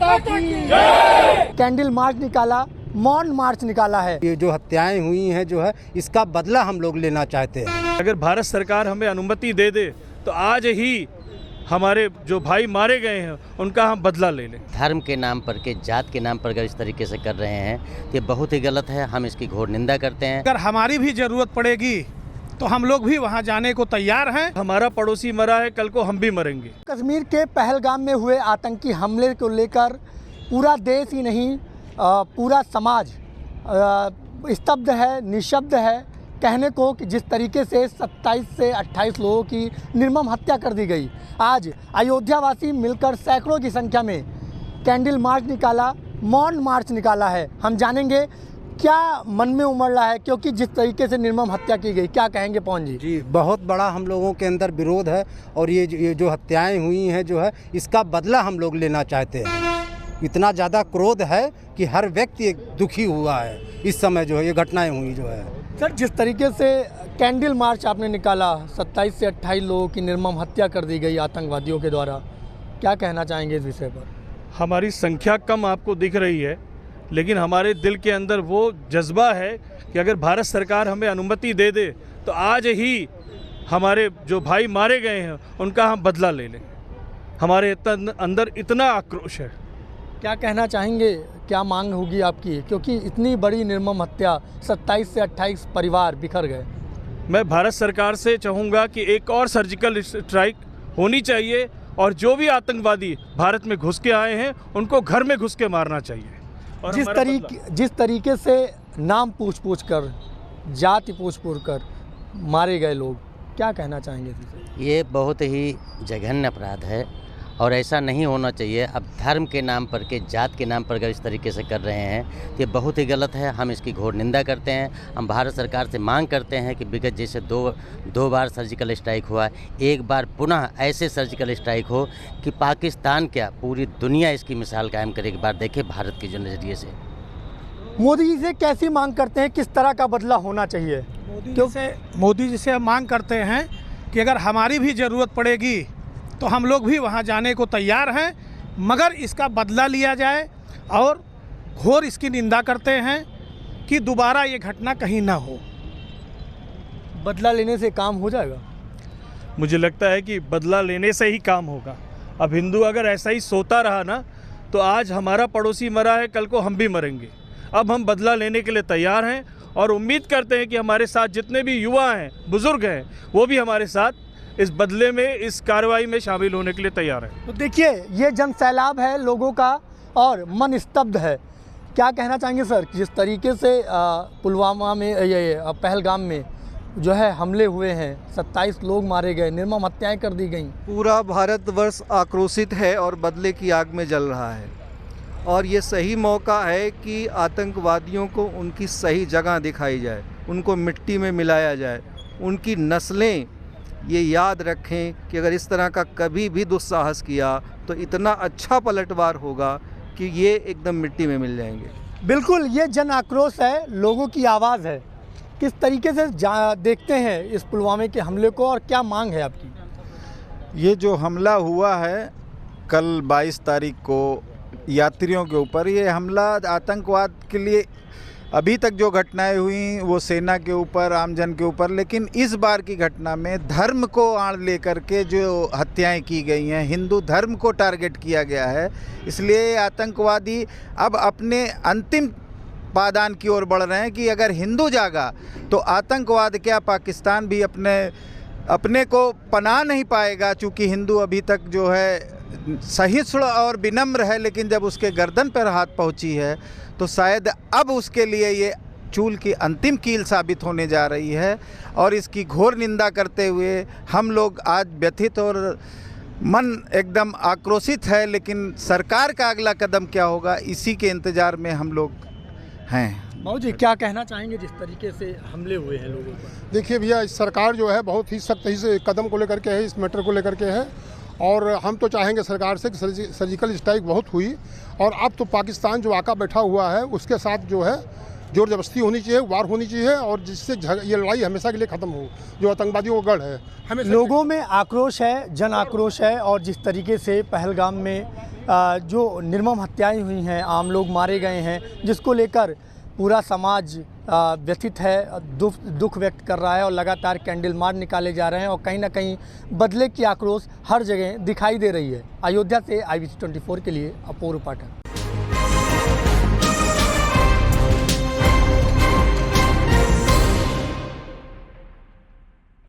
Candle march निकाला, मौन मार्च निकाला है। ये जो हत्याएं हुई हैं जो है इसका बदला हम लोग लेना चाहते हैं। अगर भारत सरकार हमें अनुमति दे दे तो आज ही हमारे जो भाई मारे गए हैं उनका हम बदला ले लें। धर्म के नाम पर के, जात के नाम पर अगर इस तरीके से कर रहे हैं तो ये बहुत ही गलत है। हम इसकी घोर निंदा करते हैं। अगर हमारी भी जरूरत पड़ेगी तो हम लोग भी वहां जाने को तैयार हैं। हमारा पड़ोसी मरा है, कल को हम भी मरेंगे। कश्मीर के पहलगाम में हुए आतंकी हमले को लेकर पूरा देश ही नहीं पूरा समाज स्तब्ध है, निशब्द है। कहने को कि जिस तरीके से 27 से 28 लोगों की निर्मम हत्या कर दी गई, आज अयोध्यावासी मिलकर सैकड़ों की संख्या में कैंडल मार्च निकाला, मौन मार्च निकाला है। हम जानेंगे क्या मन में उमड़ रहा है, क्योंकि जिस तरीके से निर्मम हत्या की गई, क्या कहेंगे पवन जी? जी, बहुत बड़ा हम लोगों के अंदर विरोध है और ये जो हत्याएं हुई हैं जो है इसका बदला हम लोग लेना चाहते हैं। इतना ज़्यादा क्रोध है कि हर व्यक्ति दुखी हुआ है इस समय जो है ये घटनाएं हुई जो है। सर, जिस तरीके से कैंडल मार्च आपने निकाला, 27 से 28 लोगों की निर्मम हत्या कर दी गई आतंकवादियों के द्वारा, क्या कहना चाहेंगे इस विषय पर? हमारी संख्या कम आपको दिख रही है, लेकिन हमारे दिल के अंदर वो जज्बा है कि अगर भारत सरकार हमें अनुमति दे दे तो आज ही हमारे जो भाई मारे गए हैं उनका हम बदला ले लें। हमारे अंदर इतना आक्रोश है। क्या कहना चाहेंगे, क्या मांग होगी आपकी, क्योंकि इतनी बड़ी निर्मम हत्या, 27 से 28 परिवार बिखर गए? मैं भारत सरकार से चाहूँगा कि एक और सर्जिकल स्ट्राइक होनी चाहिए और जो भी आतंकवादी भारत में घुस के आए हैं उनको घर में घुस के मारना चाहिए। और जिस तरीके से नाम पूछ कर, जाति पूछ कर मारे गए लोग, क्या कहना चाहेंगे? ये बहुत ही जघन्य अपराध है और ऐसा नहीं होना चाहिए। अब धर्म के नाम पर के, जात के नाम पर अगर इस तरीके से कर रहे हैं तो ये बहुत ही गलत है। हम इसकी घोर निंदा करते हैं। हम भारत सरकार से मांग करते हैं कि विगत जैसे दो बार सर्जिकल स्ट्राइक हुआ, एक बार पुनः ऐसे सर्जिकल स्ट्राइक हो कि पाकिस्तान क्या पूरी दुनिया इसकी मिसाल कायम करे। एक बार देखे भारत के जो नज़रिए से। मोदी जी से कैसी मांग करते हैं, किस तरह का बदला होना चाहिए? मोदी जी से हम मांग करते हैं कि अगर हमारी भी ज़रूरत पड़ेगी तो हम लोग भी वहां जाने को तैयार हैं, मगर इसका बदला लिया जाए। और घोर इसकी निंदा करते हैं कि दोबारा ये घटना कहीं ना हो। बदला लेने से काम हो जाएगा? मुझे लगता है कि बदला लेने से ही काम होगा। अब हिंदू अगर ऐसा ही सोता रहा ना तो आज हमारा पड़ोसी मरा है, कल को हम भी मरेंगे। अब हम बदला लेने के लिए तैयार हैं और उम्मीद करते हैं कि हमारे साथ जितने भी युवा हैं, बुजुर्ग हैं, वो भी हमारे साथ इस बदले में, इस कार्रवाई में शामिल होने के लिए तैयार है। तो देखिए, ये जन सैलाब है लोगों का और मन स्तब्ध है। क्या कहना चाहेंगे सर, जिस तरीके से पुलवामा में, ये पहलगाम में जो है हमले हुए हैं, 27 लोग मारे गए, निर्मम हत्याएं कर दी गई। पूरा भारतवर्ष आक्रोशित है और बदले की आग में जल रहा है और ये सही मौका है कि आतंकवादियों को उनकी सही जगह दिखाई जाए, उनको मिट्टी में मिलाया जाए। उनकी नस्लें ये याद रखें कि अगर इस तरह का कभी भी दुस्साहस किया तो इतना अच्छा पलटवार होगा कि ये एकदम मिट्टी में मिल जाएंगे। बिल्कुल, ये जन आक्रोश है, लोगों की आवाज़ है। किस तरीके से देखते हैं इस पुलवामा के हमले को और क्या मांग है आपकी? ये जो हमला हुआ है कल 22 तारीख को यात्रियों के ऊपर, ये हमला आतंकवाद के लिए अभी तक जो घटनाएं हुई वो सेना के ऊपर, आमजन के ऊपर, लेकिन इस बार की घटना में धर्म को आड़ लेकर के जो हत्याएं की गई हैं, हिंदू धर्म को टारगेट किया गया है। इसलिए आतंकवादी अब अपने अंतिम पायदान की ओर बढ़ रहे हैं कि अगर हिंदू जागा तो आतंकवाद क्या, पाकिस्तान भी अपने को पनाह नहीं पाएगा। चूँकि हिंदू अभी तक जो है सहिष्णु और विनम्र है, लेकिन जब उसके गर्दन पर हाथ पहुंची है तो शायद अब उसके लिए ये चूल की अंतिम कील साबित होने जा रही है। और इसकी घोर निंदा करते हुए हम लोग आज व्यथित और मन एकदम आक्रोशित है। लेकिन सरकार का अगला कदम क्या होगा, इसी के इंतज़ार में हम लोग हैं। बाबू जी, क्या कहना चाहेंगे जिस तरीके से हमले हुए हैं लोगों पर? देखिए भैया, सरकार जो है बहुत ही सख्त से कदम को लेकर के है, इस मैटर को लेकर के है। और हम तो चाहेंगे सरकार से कि सर्जिकल स्ट्राइक बहुत हुई और अब तो पाकिस्तान जो आका बैठा हुआ है उसके साथ जो है जोर जबरदस्ती होनी चाहिए, वार होनी चाहिए, और जिससे ये लड़ाई हमेशा के लिए ख़त्म हो, जो आतंकवादियों का गढ़ है। हमें लोगों में आक्रोश है, जन आक्रोश है, और जिस तरीके से पहलगाम में जो निर्मम हत्याएं हुई हैं, आम लोग मारे गए हैं, जिसको लेकर पूरा समाज व्यथित है, दुख व्यक्त कर रहा है, और लगातार कैंडल मार्च निकाले जा रहे हैं, और कहीं ना कहीं बदले की आक्रोश हर जगह दिखाई दे रही है। अयोध्या से IBC 24 के लिए अपूर्व पाठक।